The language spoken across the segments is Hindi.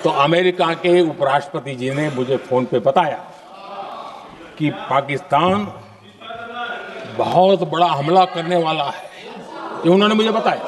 तो अमेरिका के उपराष्ट्रपति जी ने मुझे फोन पे बताया कि पाकिस्तान बहुत बड़ा हमला करने वाला है, ये उन्होंने मुझे बताया।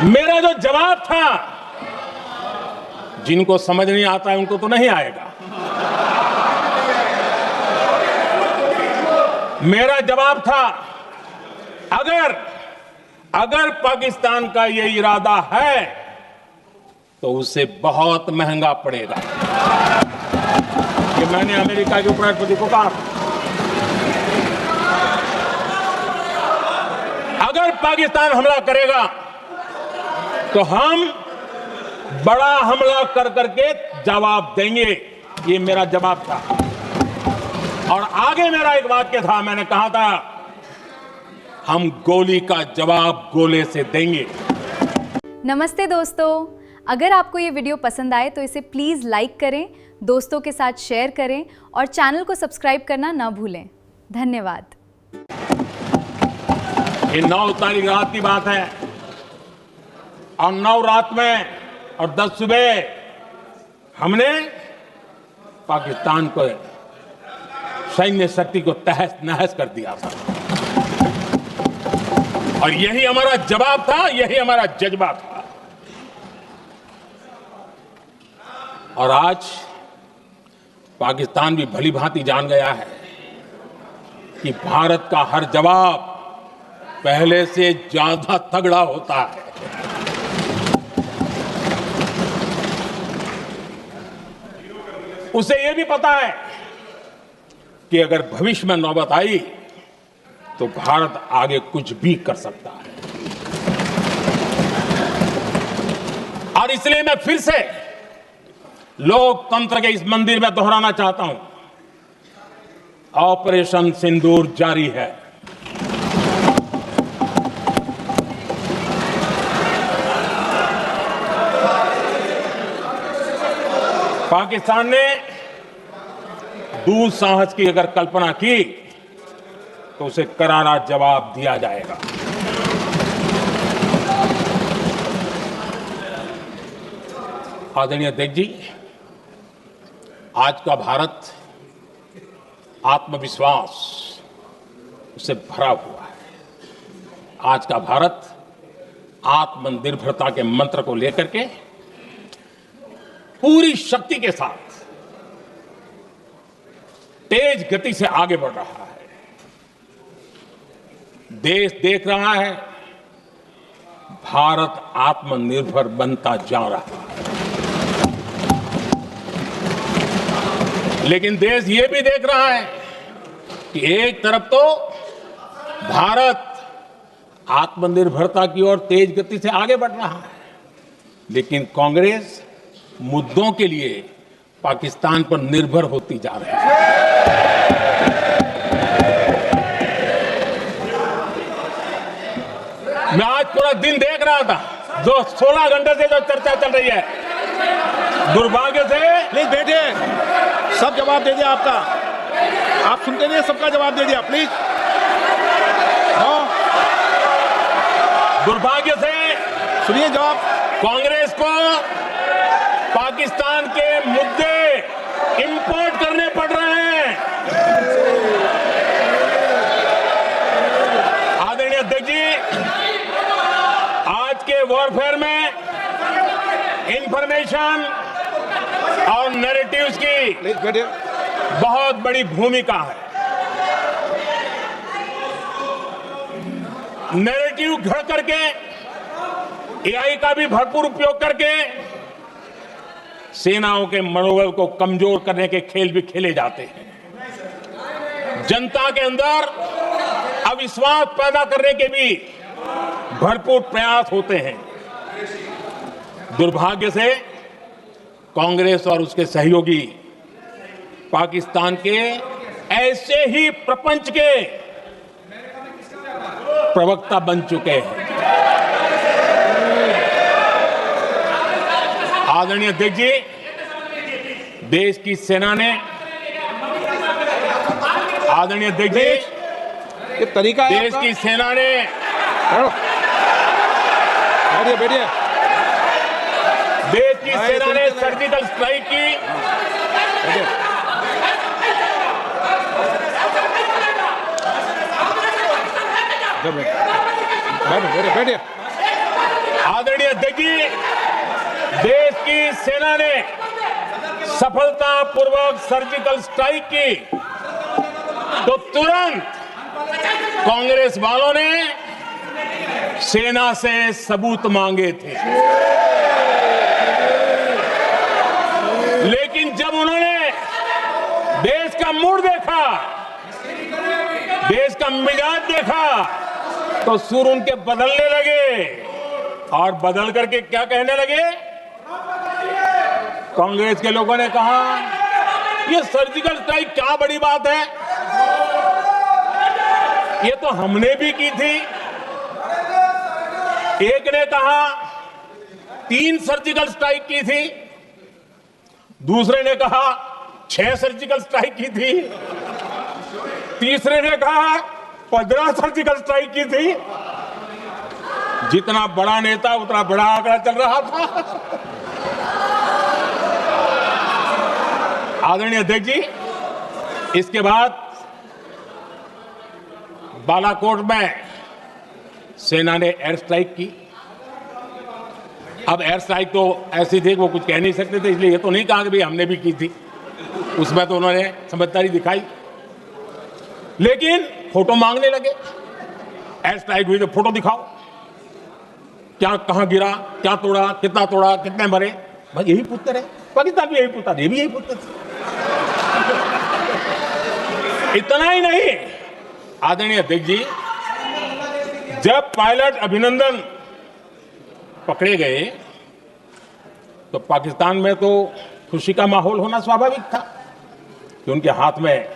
मेरा जो जवाब था, जिनको समझ नहीं आता है उनको तो नहीं आएगा, मेरा जवाब था अगर पाकिस्तान का ये इरादा है तो उसे बहुत महंगा पड़ेगा। ये मैंने अमेरिका के उपराष्ट्रपति को कहा। अगर पाकिस्तान हमला करेगा तो हम बड़ा हमला कर करके जवाब देंगे, ये मेरा जवाब था। और आगे मेरा एक वाक्य था, मैंने कहा था हम गोली का जवाब गोले से देंगे। नमस्ते दोस्तों, अगर आपको ये वीडियो पसंद आए तो इसे प्लीज़ लाइक करें, दोस्तों के साथ शेयर करें और चैनल को सब्सक्राइब करना ना भूलें। धन्यवाद। ये 9 तारीख रात की बात है और 9 रात में और 10 सुबह हमने पाकिस्तान को सैन्य शक्ति को तहस नहस कर दिया था। और यही हमारा जवाब था, यही हमारा जज्बा था। और आज पाकिस्तान भी भली भांति जान गया है कि भारत का हर जवाब पहले से ज्यादा तगड़ा होता है। उसे यह भी पता है कि अगर भविष्य में नौबत आई तो भारत आगे कुछ भी कर सकता है। और इसलिए मैं फिर से लोकतंत्र के इस मंदिर में दोहराना चाहता हूं, ऑपरेशन सिंदूर जारी है। पाकिस्तान ने दुस्साहस की अगर कल्पना की तो उसे करारा जवाब दिया जाएगा। आदरणीय अध्यक्ष जी, आज का भारत आत्मविश्वास से भरा हुआ है। आज का भारत आत्मनिर्भरता के मंत्र को लेकर के पूरी शक्ति के साथ तेज गति से आगे बढ़ रहा है। देश देख रहा है भारत आत्मनिर्भर बनता जा रहा है, लेकिन देश ये भी देख रहा है कि एक तरफ तो भारत आत्मनिर्भरता की ओर तेज गति से आगे बढ़ रहा है, लेकिन कांग्रेस मुद्दों के लिए पाकिस्तान पर निर्भर होती जा रही है। मैं आज पूरा दिन देख रहा था, जो 16 घंटे से जो चर्चा चल रही है, दुर्भाग्य से। प्लीज बैठिए, सब जवाब दे दिया आपका। आप सुनते नहीं, सबका जवाब दे दिया। प्लीज दुर्भाग्य से सुनिए जवाब। कांग्रेस को पाकिस्तान के मुद्दे इंपोर्ट करने पड़ रहे हैं। आदरणीय अध्यक्ष जी, आज के वॉरफेयर में इंफॉर्मेशन और नैरेटिव्स की बहुत बड़ी भूमिका है। नैरेटिव घड़ करके, एआई का भी भरपूर उपयोग करके सेनाओं के मनोबल को कमजोर करने के खेल भी खेले जाते हैं। जनता के अंदर अविश्वास पैदा करने के भी भरपूर प्रयास होते हैं। दुर्भाग्य से कांग्रेस और उसके सहयोगी पाकिस्तान के ऐसे ही प्रपंच के प्रवक्ता बन चुके हैं। आदरणीय अध्यक्ष जी, देश की सेना ने, आदरणीय अध्यक्ष जी, ये तरीका है देश की सेना ने, बैठिए बैठिए। देश की सेना ने सर्जिकल स्ट्राइक की। बैठिए। आदरणीय अध्यक्ष जी, देश की सेना ने सफलतापूर्वक सर्जिकल स्ट्राइक की तो तुरंत कांग्रेस वालों ने सेना से सबूत मांगे थे, लेकिन जब उन्होंने देश का मूड देखा, देश का मिजाज देखा, तो सुर उनके बदलने लगे और बदल करके क्या कहने लगे। कांग्रेस के लोगों ने कहा ये सर्जिकल स्ट्राइक क्या बड़ी बात है, ये तो हमने भी की थी। एक ने कहा 3 सर्जिकल स्ट्राइक की थी, दूसरे ने कहा 6 सर्जिकल स्ट्राइक की थी, तीसरे ने कहा 15 सर्जिकल स्ट्राइक की थी। जितना बड़ा नेता उतना बड़ा आंकड़ा चल रहा था। आदरणीय अध्यक्ष जी, इसके बाद बालाकोट में सेना ने एयर स्ट्राइक की। अब एयर स्ट्राइक तो ऐसी थी कि वो कुछ कह नहीं सकते थे, इसलिए ये तो नहीं कहा कि भाई हमने भी की थी। उसमें तो उन्होंने समझदारी दिखाई, लेकिन फोटो मांगने लगे। एयर स्ट्राइक हुई तो फोटो दिखाओ, क्या कहां गिरा, क्या तोड़ा, कितना तोड़ा, कितने मरे। भाई यही पूछते रहे, पाकिस्तान भी यही पूछता, ये भी यही पूछते थे। इतना ही नहीं, आदरणीय अध्यक्ष जी, जब पायलट अभिनंदन पकड़े गए तो पाकिस्तान में तो खुशी का माहौल होना स्वाभाविक था कि उनके हाथ में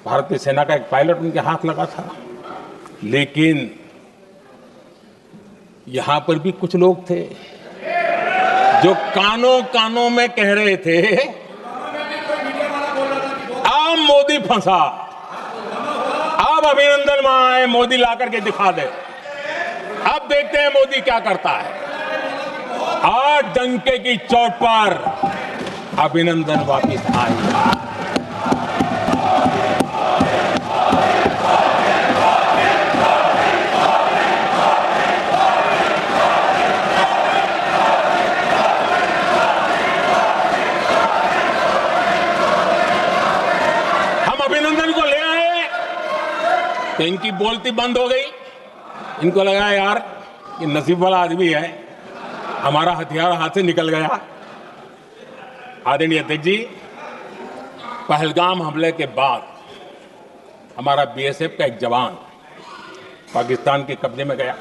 भारतीय सेना का एक पायलट उनके हाथ लगा था। लेकिन यहां पर भी कुछ लोग थे जो कानों कानों में कह रहे थे अब मोदी फंसा, अब अभिनंदन वहां आए, मोदी ला करके दिखा दे, अब देखते हैं मोदी क्या करता है। आज डंके की चोट पर अभिनंदन वापिस आएगा। तो इनकी बोलती बंद हो गई। इनको लगा यार ये नसीब वाला आदमी है, हमारा हथियार हाथ से निकल गया। आदरणीय अध्यक्ष जी, पहलगाम हमले के बाद हमारा बीएसएफ का एक जवान पाकिस्तान के कब्जे में गया,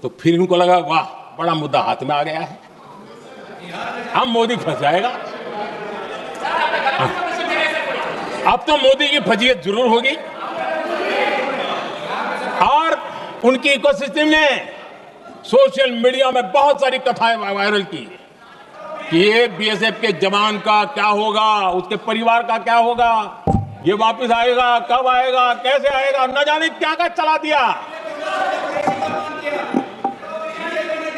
तो फिर इनको लगा वाह बड़ा मुद्दा हाथ में आ गया है, अब मोदी फंस जाएगा। अब तो मोदी की फजीयत जरूर होगी। और उनकी इकोसिस्टम ने सोशल मीडिया में बहुत सारी कथाएं वायरल की कि ये बीएसएफ के जवान का क्या होगा, उसके परिवार का क्या होगा, ये वापस आएगा, कब आएगा, कैसे आएगा, न जाने क्या क्या चला दिया।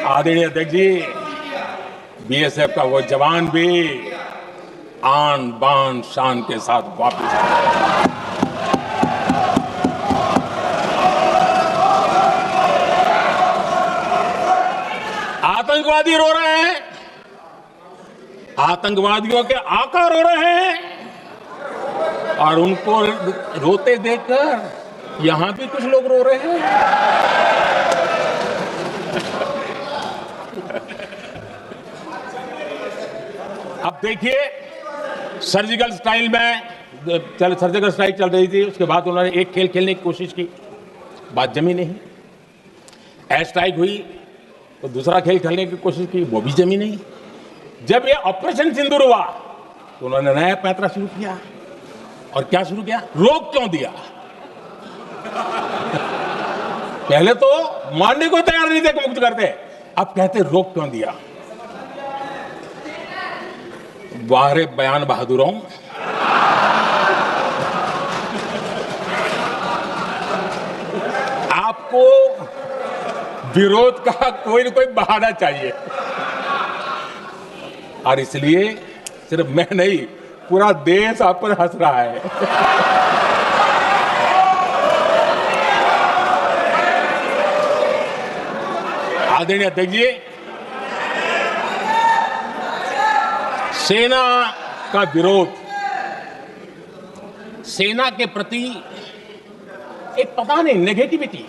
आदरणीय अध्यक्ष जी, बीएसएफ का वो जवान भी आन बान शान के साथ वापस आया। आतंकवादी रो रहे हैं, आतंकवादियों के आका रो रहे हैं, और उनको रोते देखकर यहां भी कुछ लोग रो रहे हैं। अब देखिए, सर्जिकल स्ट्राइक चल रही थी, उसके बाद उन्होंने एक खेल खेलने की कोशिश की, बात जमी नहीं। एयर स्ट्राइक हुई तो दूसरा खेल खेलने की कोशिश की, वो भी जमी नहीं। जब ये ऑपरेशन सिंदूर हुआ तो उन्होंने नया पैंतरा शुरू किया। और क्या शुरू किया? रोक क्यों दिया? पहले तो मानने को तैयार नहीं थे कि मुक्त करते, अब कहते रोक क्यों दिया। वारे बयान बहादुरों, आपको विरोध का कोई न कोई बहाना चाहिए। और इसलिए सिर्फ मैं नहीं, पूरा देश आप पर हंस रहा है। आदरणीय अध्यक्ष जी, सेना का विरोध, सेना के प्रति एक पता नहीं नेगेटिविटी,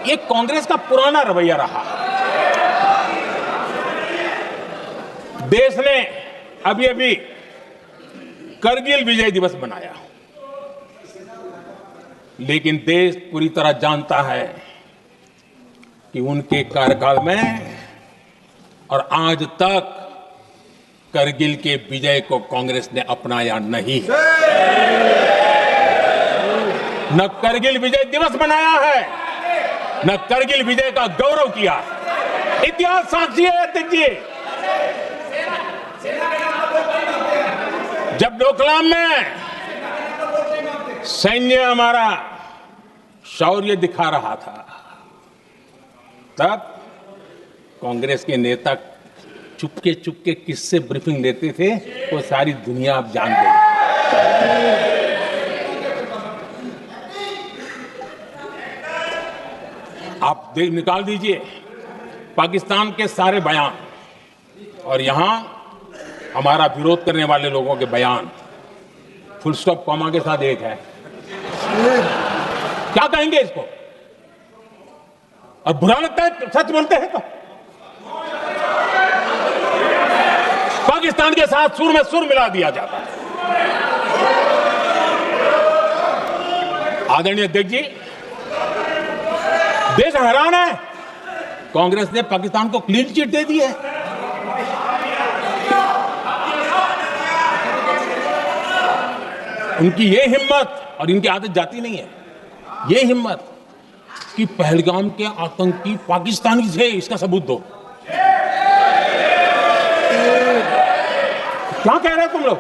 ये कांग्रेस का पुराना रवैया रहा। देश ने अभी अभी करगिल विजय दिवस मनाया, लेकिन देश पूरी तरह जानता है कि उनके कार्यकाल में और आज तक करगिल के विजय को कांग्रेस ने अपनाया नहीं। न करगिल विजय दिवस मनाया है, न करगिल विजय का गौरव किया। इतिहास साक्षी है अध्यक्ष जी। जब डोकलाम में सैन्य हमारा शौर्य दिखा रहा था, तब कांग्रेस के नेता चुपके चुपके किससे ब्रीफिंग लेते थे, वो सारी दुनिया अब जान गई। आप निकाल दीजिए पाकिस्तान के सारे बयान और यहां हमारा विरोध करने वाले लोगों के बयान, फुल स्टॉप कॉमा के साथ एक है। क्या कहेंगे इसको? और बुरा लगता है सच बोलते हैं तो। पाकिस्तान के साथ सुर में सुर मिला दिया जाता है। आदरणीय अध्यक्ष जी, देश हैरान है, कांग्रेस ने पाकिस्तान को क्लीन चिट दे दी है। उनकी ये हिम्मत, और इनकी आदत जाती नहीं है, ये हिम्मत कि पहलगाम के आतंकी पाकिस्तानी थे, इसका सबूत दो। क्या कह रहे हो तुम लोग?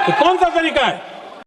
तो कौन सा तरीका है?